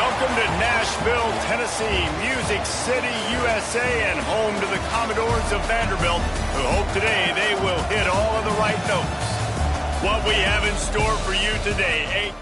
Welcome to Nashville, Tennessee, Music City, USA, and home to the Commodores of Vanderbilt, who hope today they will hit all of the right notes. What we have in store for you today,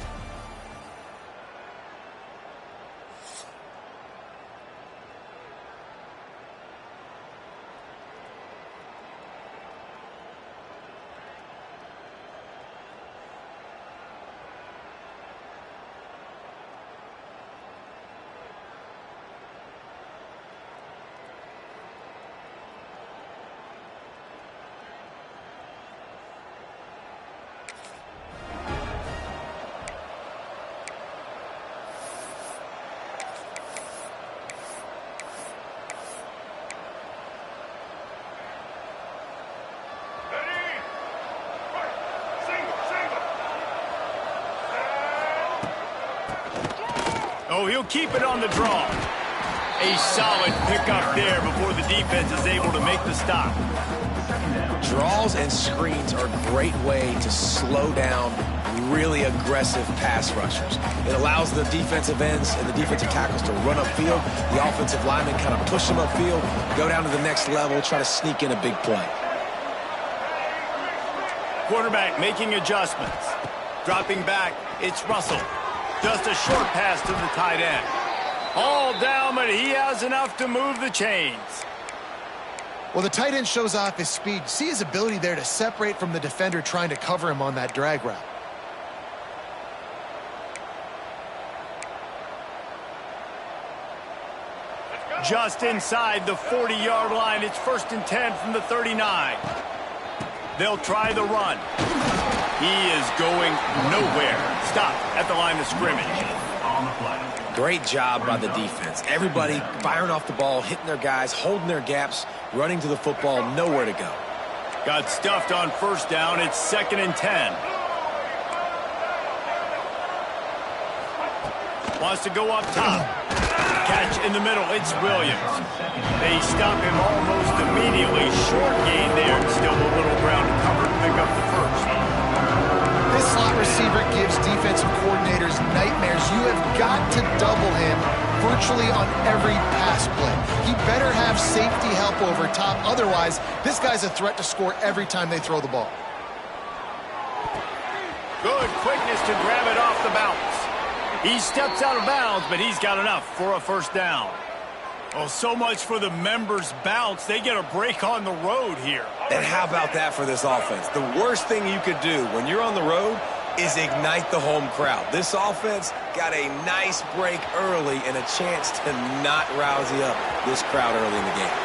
Oh, he'll keep it on the draw. A solid pickup there before the defense is able to make the stop. Draws and screens are a great way to slow down really aggressive pass rushers. It allows the defensive ends and the defensive tackles to run upfield. The offensive linemen kind of push them upfield, go down to the next level, try to sneak in a big play. Quarterback making adjustments. Dropping back, it's Russell. Just a short pass to the tight end. All down, but he has enough to move the chains. Well, the tight end shows off his speed. See his ability there to separate from the defender trying to cover him on that drag route. Just inside the 40-yard line. It's 1st and 10 from the 39. They'll try the run. He is going nowhere. Stop at the line of scrimmage. Great job by the defense. Everybody firing off the ball, hitting their guys, holding their gaps, running to the football, nowhere to go. Got stuffed on 1st down. It's 2nd and 10. Wants to go up top. Catch in the middle. It's Williams. They stop him almost immediately. Short gain there. Still a little ground to cover to pick up the 1st. This slot receiver gives defensive coordinators nightmares. You have got to double him virtually on every pass play. He better have safety help over top. Otherwise, this guy's a threat to score every time they throw the ball. Good quickness to grab it off the bounce. He steps out of bounds, but he's got enough for a 1st down. Oh, so much for the members' bounce. They get a break on the road here. And how about that for this offense? The worst thing you could do when you're on the road is ignite the home crowd. This offense got a nice break early and a chance to not rouse up this crowd early in the game.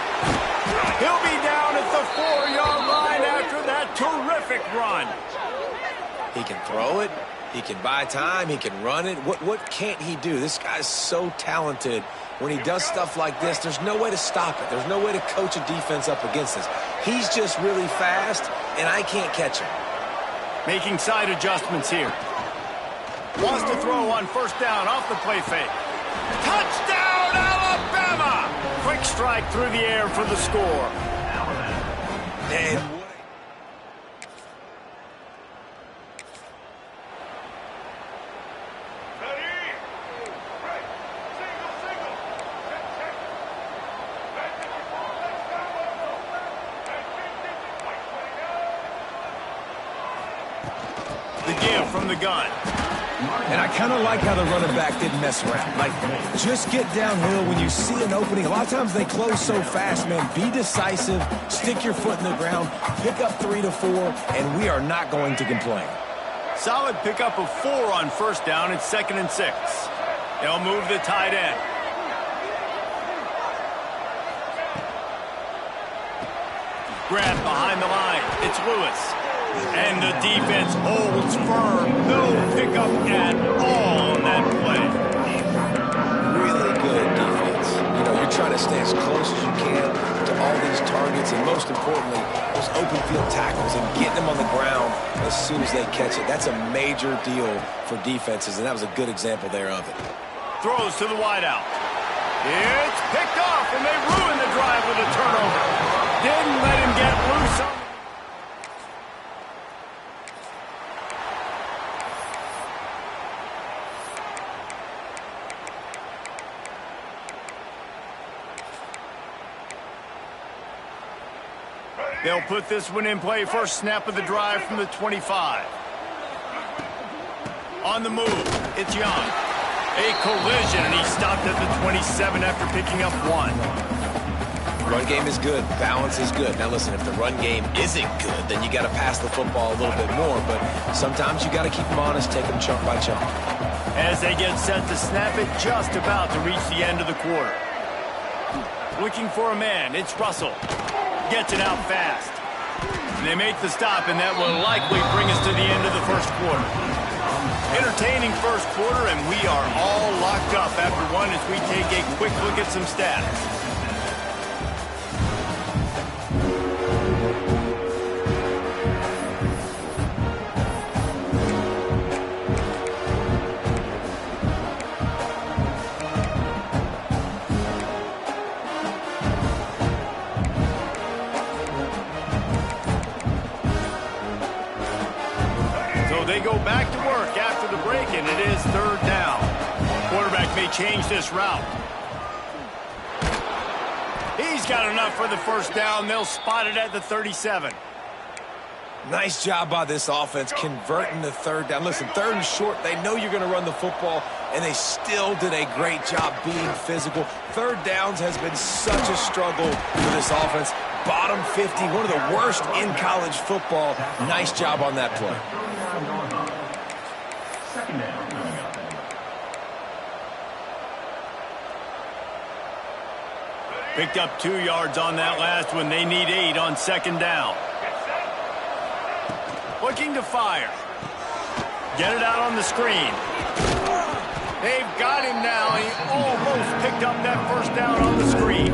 He'll be down at the 4-yard line after that terrific run. He can throw it. He can buy time. He can run it. What can't he do? This guy's so talented. When he does stuff like this, there's no way to stop it. There's no way to coach a defense up against this. He's just really fast, and I can't catch him. Making side adjustments here. Wants to throw on 1st down off the play fake. Touchdown, Alabama! Quick strike through the air for the score. And from the gun. And I kind of like how the running back didn't mess around. Like, just get downhill when you see an opening. A lot of times they close so fast, man. Be decisive, stick your foot in the ground, pick up 3 to 4, and we are not going to complain. Solid pickup of 4 on 1st down. It's 2nd and 6. They'll move the tight end. Grabbed behind the line. It's Lewis. And the defense holds firm. No pickup at all on that play. Really good defense. You know, you're trying to stay as close as you can to all these targets, and most importantly, those open field tackles and getting them on the ground as soon as they catch it. That's a major deal for defenses, and that was a good example there of it. Throws to the wideout. It's picked off, and they ruin the drive with a turnover. Didn't let him get loose on They'll put this one in play. First snap of the drive from the 25. On the move, it's Young. A collision, and he stopped at the 27 after picking up 1. Run game is good. Balance is good. Now listen, if the run game isn't good, then you got to pass the football a little bit more. But sometimes you got to keep them honest, take them chunk by chunk. As they get set to snap it, just about to reach the end of the quarter. Looking for a man, it's Russell. Gets it out fast. And they make the stop, and that will likely bring us to the end of the first quarter. Entertaining first quarter, and we are all locked up after one as we take a quick look at some stats. They go back to work after the break, and it is third down. Quarterback may change this route. He's got enough for the first down. They'll spot it at the 37. Nice job by this offense converting the third down. Listen, third and short, they know you're going to run the football, and they still did a great job being physical. Third downs has been such a struggle for this offense. Bottom 50, one of the worst in college football. Nice job on that play. Picked up 2 yards on that last one. They need 8 on second down. Looking to fire. Get it out on the screen. They've got him now. He almost picked up that first down on the screen.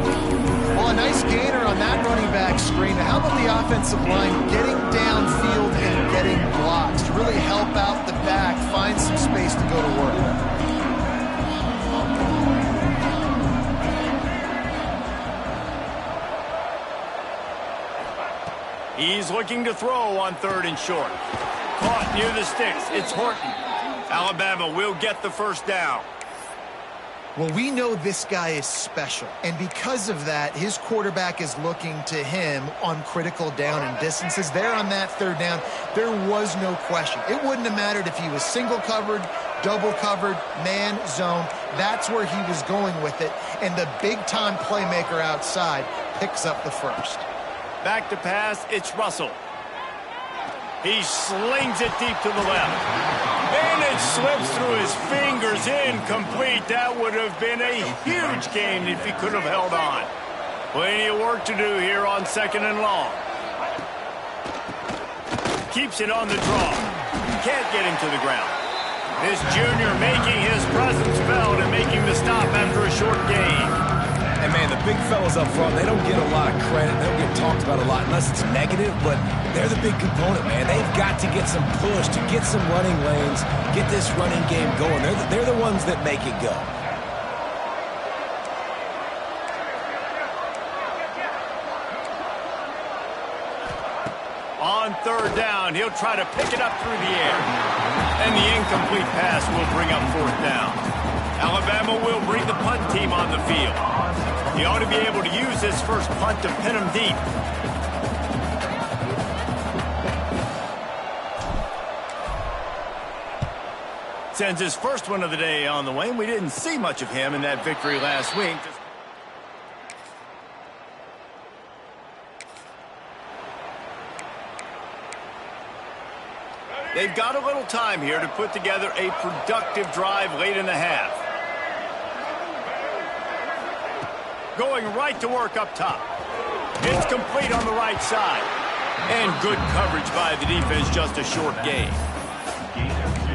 Well, a nice gainer on that running back screen. How about the offensive line getting downfield and getting blocks to really help out the back, find some space to go to work? He's looking to throw on third and short. Caught near the sticks. It's Horton. Alabama will get the first down. Well, we know this guy is special, and because of that, his quarterback is looking to him on critical down and distances. There on that third down, there was no question. It wouldn't have mattered if he was single covered, double covered, man, zone. That's where he was going with it, and the big-time playmaker outside picks up the first. Back to pass, it's Russell. He slings it deep to the left. And it slips through his fingers, incomplete. That would have been a huge gain if he could have held on. Plenty of work to do here on second and long. Keeps it on the draw. Can't get him to the ground. This junior making his presence felt and making the stop after a short gain. And, man, the big fellas up front, they don't get a lot of credit. They don't get talked about a lot unless it's negative, but they're the big component, man. They've got to get some push, to get some running lanes, get this running game going. They're the ones that make it go. On third down, he'll try to pick it up through the air. And the incomplete pass will bring up fourth down. Alabama will bring the punt team on the field. He ought to be able to use this first punt to pin him deep. Sends his first one of the day on the way, and we didn't see much of him in that victory last week. They've got a little time here to put together a productive drive late in the half. Going right to work up top. It's complete on the right side. And good coverage by the defense, just a short gain.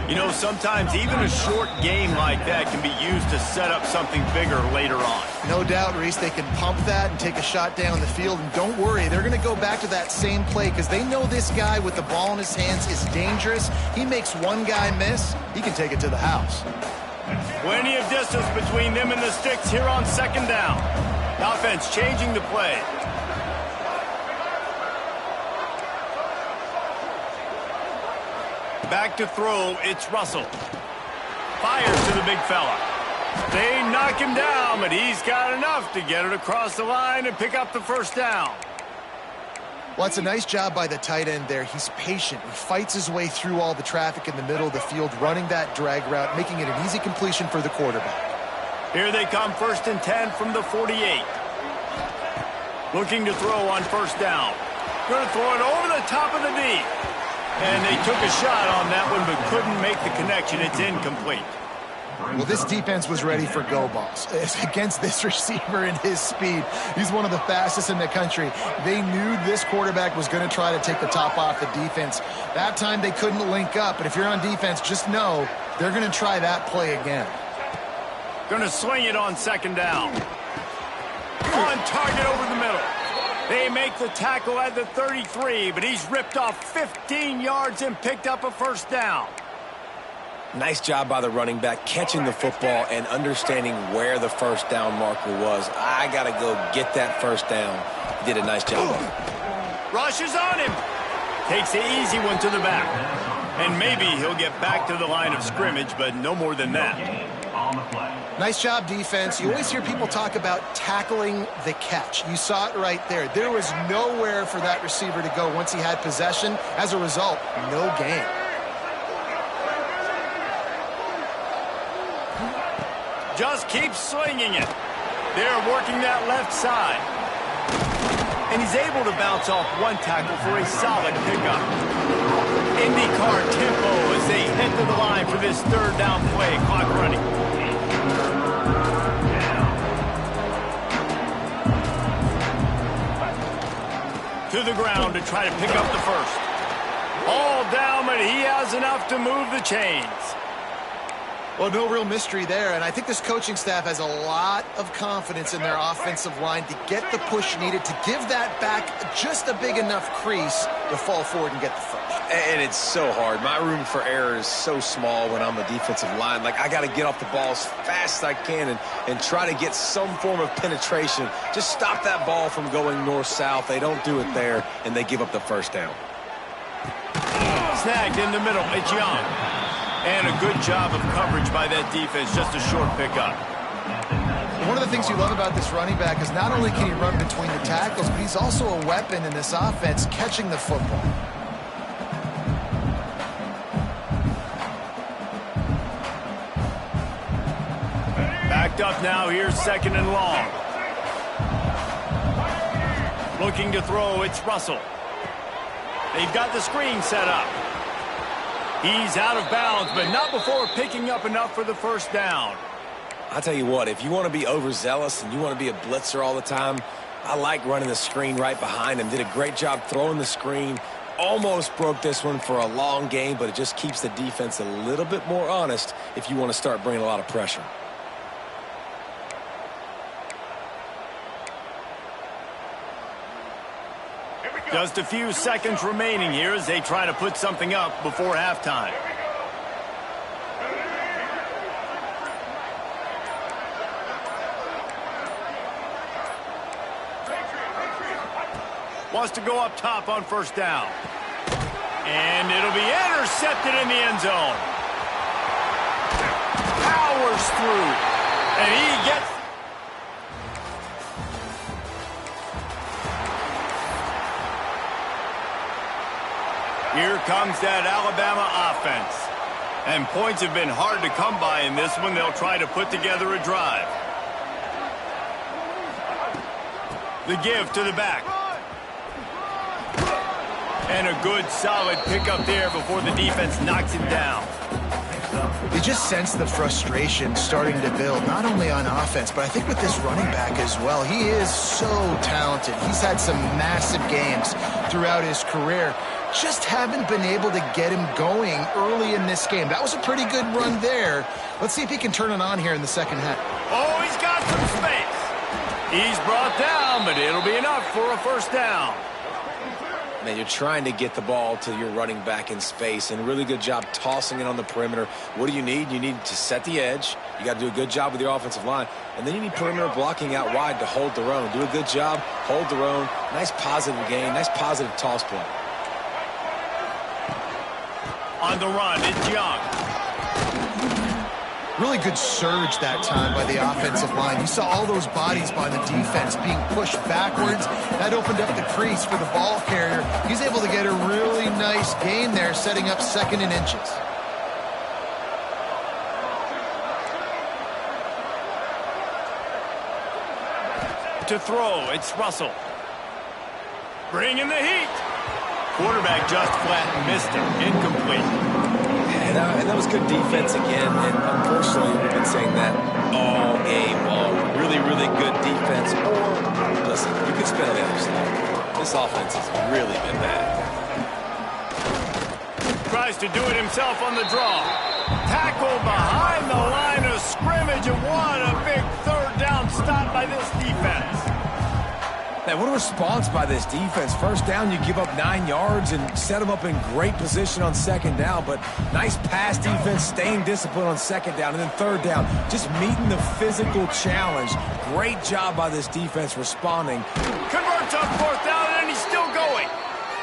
You know, sometimes even a short game like that can be used to set up something bigger later on. No doubt, Reese, they can pump that and take a shot down the field. And don't worry, they're going to go back to that same play because they know this guy with the ball in his hands is dangerous. He makes one guy miss, he can take it to the house. Plenty of distance between them and the sticks here on second down. Offense changing the play. Back to throw, it's Russell. Fires to the big fella. They knock him down, but he's got enough to get it across the line and pick up the first down. Well, it's a nice job by the tight end there. He's patient. He fights his way through all the traffic in the middle of the field, running that drag route, making it an easy completion for the quarterback. Here they come, 1st and 10 from the 48. Looking to throw on 1st down. Going to throw it over the top of the knee. And they took a shot on that one, but couldn't make the connection. It's incomplete. Well, this defense was ready for go balls. Against this receiver and his speed, he's one of the fastest in the country. They knew this quarterback was going to try to take the top off the defense. That time they couldn't link up, but if you're on defense, just know they're going to try that play again. Going to swing it on 2nd down. On target over the middle. They make the tackle at the 33, but he's ripped off 15 yards and picked up a 1st down. Nice job by the running back catching the football and understanding where the 1st down marker was. I got to go get that 1st down. He did a nice job. Rushes on him. Takes the easy one to the back. And maybe he'll get back to the line of scrimmage, but no more than that. Nice job, defense. You always hear people talk about tackling the catch. You saw it right there. There was nowhere for that receiver to go once he had possession. As a result, no gain. Just keeps swinging it. They're working that left side. And he's able to bounce off one tackle for a solid pickup. IndyCar tempo as they head to the line for this 3rd down play. Clock running. To the ground to try to pick up the 1st. All down, but he has enough to move the chains. Well, no real mystery there, and I think this coaching staff has a lot of confidence in their offensive line to get the push needed to give that back just a big enough crease to fall forward and get the 1st. And it's so hard. My room for error is so small when I'm a defensive line. Like, I got to get off the ball as fast as I can and try to get some form of penetration. Just stop that ball from going north-south. They don't do it there, and they give up the 1st down. Snagged in the middle. It's Young. And a good job of coverage by that defense. Just a short pickup. One of the things you love about this running back is not only can he run between the tackles, but he's also a weapon in this offense catching the football. Backed up now. Here's 2nd and long. Looking to throw. It's Russell. They've got the screen set up. He's out of bounds, but not before picking up enough for the 1st down. I'll tell you what, if you want to be overzealous and you want to be a blitzer all the time, I like running the screen right behind him. Did a great job throwing the screen. Almost broke this one for a long game, but it just keeps the defense a little bit more honest if you want to start bringing a lot of pressure. Just a few seconds remaining here as they try to put something up before halftime. Wants to go up top on 1st down. And it'll be intercepted in the end zone. Powers through. And he gets... Here comes that Alabama offense. And points have been hard to come by in this one. They'll try to put together a drive. The give to the back. And a good, solid pickup there before the defense knocks him down. You just sense the frustration starting to build, not only on offense, but I think with this running back as well. He is so talented. He's had some massive games throughout his career. Just haven't been able to get him going early in this game. That was a pretty good run there. Let's see if he can turn it on here in the 2nd half. Oh, he's got some space. He's brought down, but it'll be enough for a 1st down. Man, you're trying to get the ball to your running back in space, and a really good job tossing it on the perimeter. What do you need? You need to set the edge. You got to do a good job with your offensive line. And then you need perimeter blocking out wide to hold their own. Do a good job, hold their own. Nice positive gain, nice positive toss play. On the run, it's Young. Really good surge that time by the offensive line. You saw all those bodies by the defense being pushed backwards. That opened up the crease for the ball carrier. He's able to get a really nice gain there, setting up 2nd and inches. To throw, it's Russell. Bringing the heat. Quarterback just flat missed him. Incomplete. Yeah, and that was good defense again. And unfortunately, we've been saying that all game long. Really, really good defense. Or, listen, you can spin on the other side. This offense has really been bad. Tries to do it himself on the draw. Tackle behind the line of scrimmage, and what a big 3rd down stop by this defense. Man, what a response by this defense. 1st down, you give up 9 yards and set them up in great position on 2nd down, but nice pass defense, staying disciplined on 2nd down, and then 3rd down, just meeting the physical challenge. Great job by this defense responding. Converts on 4th down, and he's still going.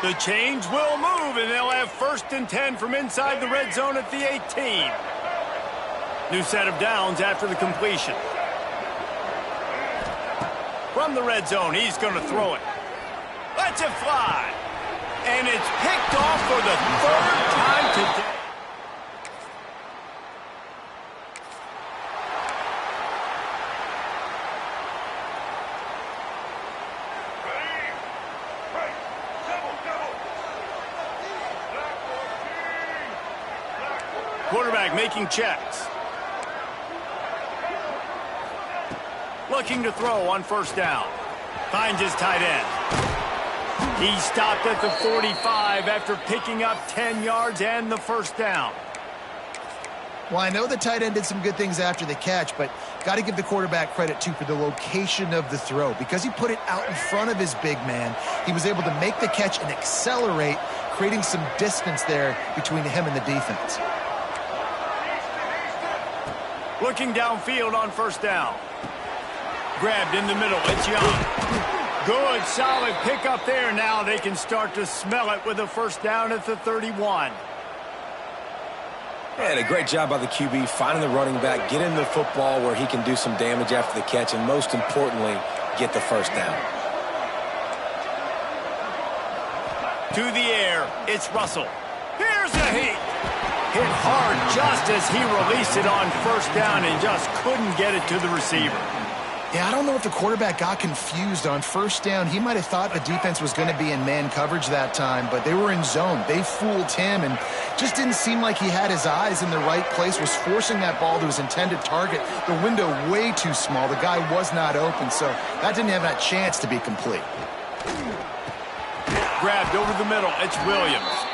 The change will move, and they'll have 1st and 10 from inside the red zone at the 18. New set of downs after the completion. From the red zone, he's going to throw it. Lets it fly. And it's picked off for the 3rd time today. Quarterback making checks. Looking to throw on 1st down. Finds his tight end. He stopped at the 45 after picking up 10 yards and the 1st down. Well, I know the tight end did some good things after the catch, but got to give the quarterback credit, too, for the location of the throw. Because he put it out in front of his big man, he was able to make the catch and accelerate, creating some distance there between him and the defense. Looking downfield on 1st down. Grabbed in the middle. It's Young. Good, solid pickup there. Now they can start to smell it with a 1st down at the 31. And a great job by the QB, finding the running back, get him the football where he can do some damage after the catch, and most importantly, get the 1st down. To the air, it's Russell. Here's a heat. Hit hard just as he released it on 1st down and just couldn't get it to the receiver. Yeah, I don't know if the quarterback got confused on 1st down. He might have thought the defense was going to be in man coverage that time, but they were in zone. They fooled him and just didn't seem like he had his eyes in the right place, was forcing that ball to his intended target. The window way too small. The guy was not open, so that didn't have that chance to be complete. Grabbed over the middle. It's Williams.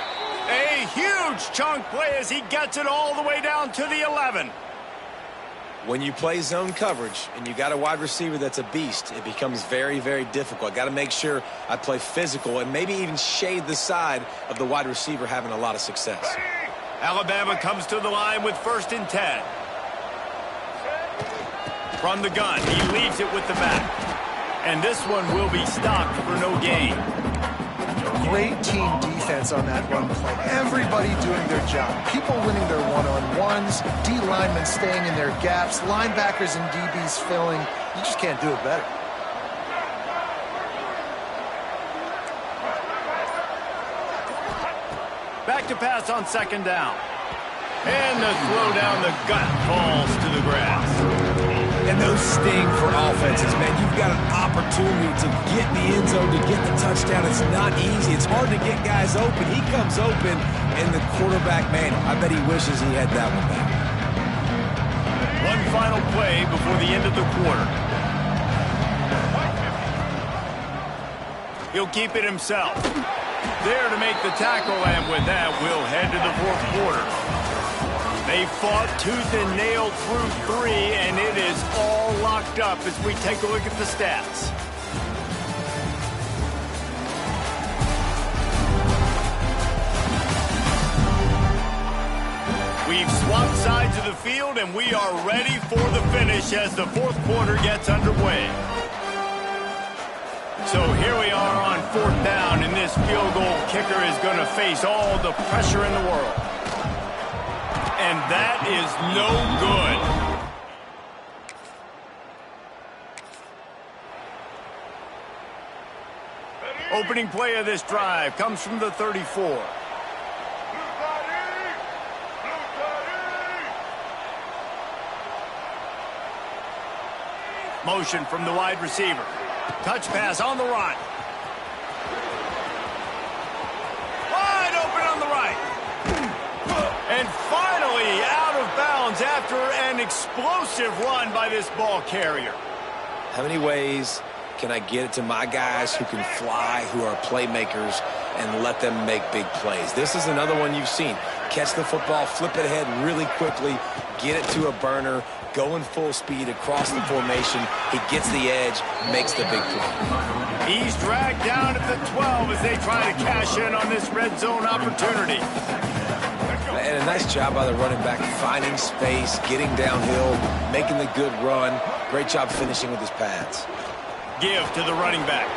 A huge chunk play as he gets it all the way down to the 11. When you play zone coverage and you got a wide receiver that's a beast, it becomes very, very difficult. Got to make sure I play physical and maybe even shade the side of the wide receiver having a lot of success. Alabama comes to the line with 1st and 10. From the gun, he leaves it with the back. And this one will be stopped for no gain. Great team defense on that run play. Everybody doing their job. People winning their one-on-ones, D linemen staying in their gaps, linebackers and DBs filling. You just can't do it better. Back to pass on 2nd down. And the throw down the gut falls to the grass. And those sting for offenses, man. You've got an opportunity to get in the end zone, to get the touchdown. It's not easy. It's hard to get guys open. He comes open, and the quarterback, man, I bet he wishes he had that one back. One final play before the end of the quarter. He'll keep it himself. There to make the tackle, and with that, we'll head to the 4th quarter. They fought tooth and nail through 3, and it is all locked up as we take a look at the stats. We've swapped sides of the field, and we are ready for the finish as the 4th quarter gets underway. So here we are on 4th down, and this field goal kicker is going to face all the pressure in the world. And that is no good. Opening play of this drive comes from the 34. Motion from the wide receiver. Touch pass on the run. Wide open on the right. And finally out of bounds after an explosive run by this ball carrier. How many ways can I get it to my guys who can fly, who are playmakers, and let them make big plays? This is another one you've seen. Catch the football, flip it ahead really quickly, get it to a burner, going full speed across the formation. He gets the edge, makes the big play. He's dragged down at the 12 as they try to cash in on this red zone opportunity. And a nice job by the running back, finding space, getting downhill, making the good run. Great job finishing with his pads. Give to the running back.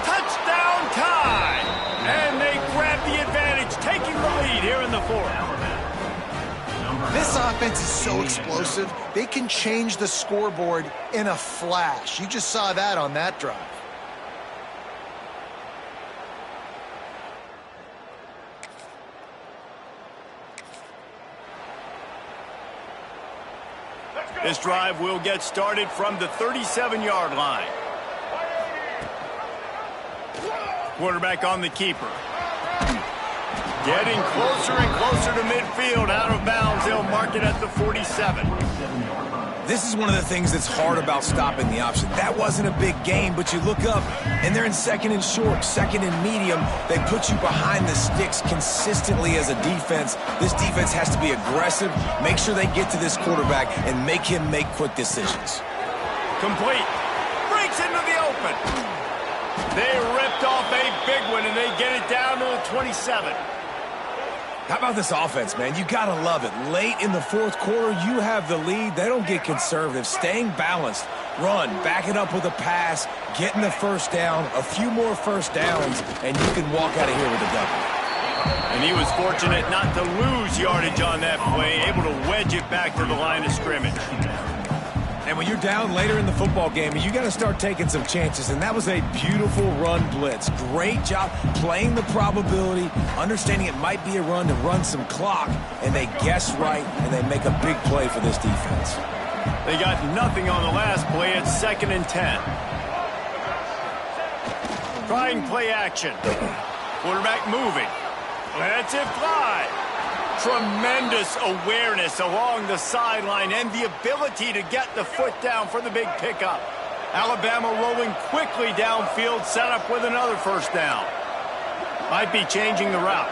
Touchdown time! And they grab the advantage, taking the lead here in the fourth. This offense is so explosive, they can change the scoreboard in a flash. You just saw that on that drive. This drive will get started from the 37-yard line. Quarterback on the keeper. Getting closer and closer to midfield, out of bounds. They'll mark it at the 47. This is one of the things that's hard about stopping the option. That wasn't a big gain, but you look up, and they're in second and short, second and medium. They put you behind the sticks consistently as a defense. This defense has to be aggressive, make sure they get to this quarterback, and make him make quick decisions. Complete. Breaks into the open. They ripped off a big one, and they get it down to the 27. How about this offense, man? You got to love it. Late in the fourth quarter, you have the lead. They don't get conservative. Staying balanced. Run, back it up with a pass, getting the first down, a few more first downs, and you can walk out of here with a W. And he was fortunate not to lose yardage on that play, able to wedge it back to the line of scrimmage. And when you're down later in the football game, you got to start taking some chances, and that was a beautiful run blitz. Great job playing the probability, understanding it might be a run to run some clock, and they guess right, and they make a big play for this defense. They got nothing on the last play. It's 2nd and 10. Trying play action. Quarterback moving. Lets it fly. Tremendous awareness along the sideline and the ability to get the foot down for the big pickup. Alabama rolling quickly downfield, set up with another first down. Might be changing the route.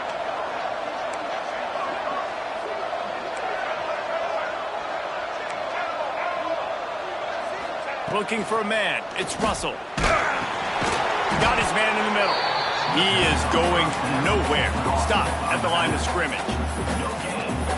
Looking for a man. It's Russell. Got his man in the middle. He is going nowhere. Stop at the line of scrimmage.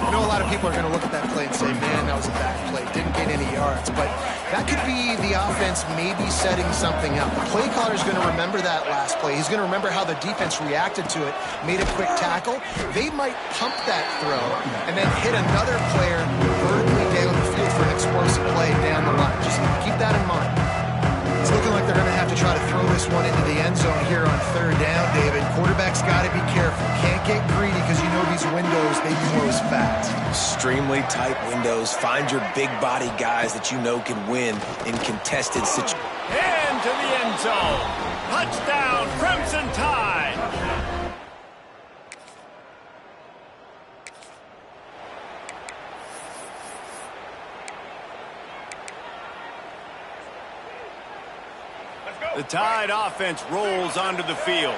I know a lot of people are going to look at that play and say, man, that was a bad play. Didn't get any yards. But that could be the offense maybe setting something up. The play caller's going to remember that last play. He's going to remember how the defense reacted to it, made a quick tackle. They might pump that throw and then hit another player vertically down the field for an explosive play down the line. Just keep that in mind. It's looking like they're going to have to try to throw this one into the end zone here on 3rd down, David. Quarterback's got to be careful. Can't get greedy because you know these windows, they close fast. Extremely tight windows. Find your big body guys that you know can win in contested situations. And to the end zone. Touchdown, Crimson Tide. The Tide offense rolls onto the field.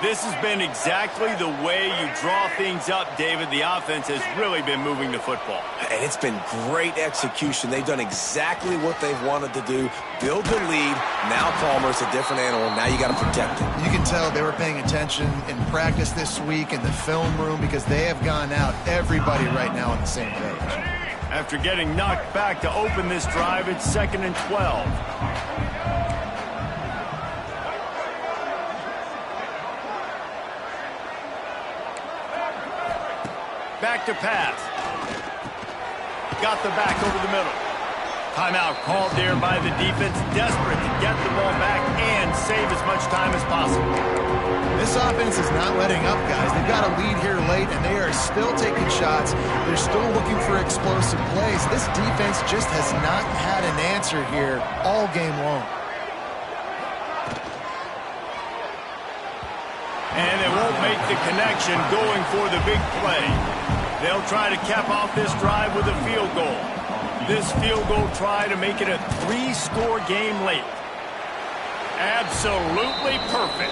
This has been exactly the way you draw things up, David. The offense has really been moving the football. And it's been great execution. They've done exactly what they've wanted to do. Build the lead. Now Palmer's a different animal. Now you got to protect him. You can tell they were paying attention in practice this week in the film room because they have gone out, everybody right now on the same page. After getting knocked back to open this drive, it's 2nd and 12. Back to pass. Got the back over the middle. Timeout called there by the defense, desperate to get the ball back and save as much time as possible. This offense is not letting up, guys. They've got a lead here late, and they are still taking shots. They're still looking for explosive plays. This defense just has not had an answer here all game long. And they won't make the connection going for the big play. They'll try to cap off this drive with a field goal. This field goal try to make it a 3-score game late. Absolutely perfect.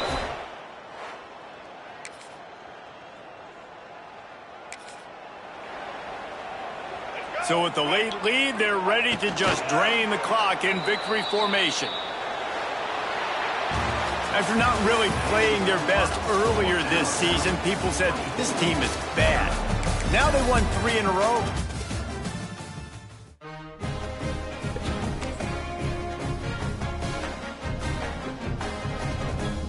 So with the late lead, they're ready to just drain the clock in victory formation. After not really playing their best earlier this season, people said this team is bad. Now they won 3 in a row.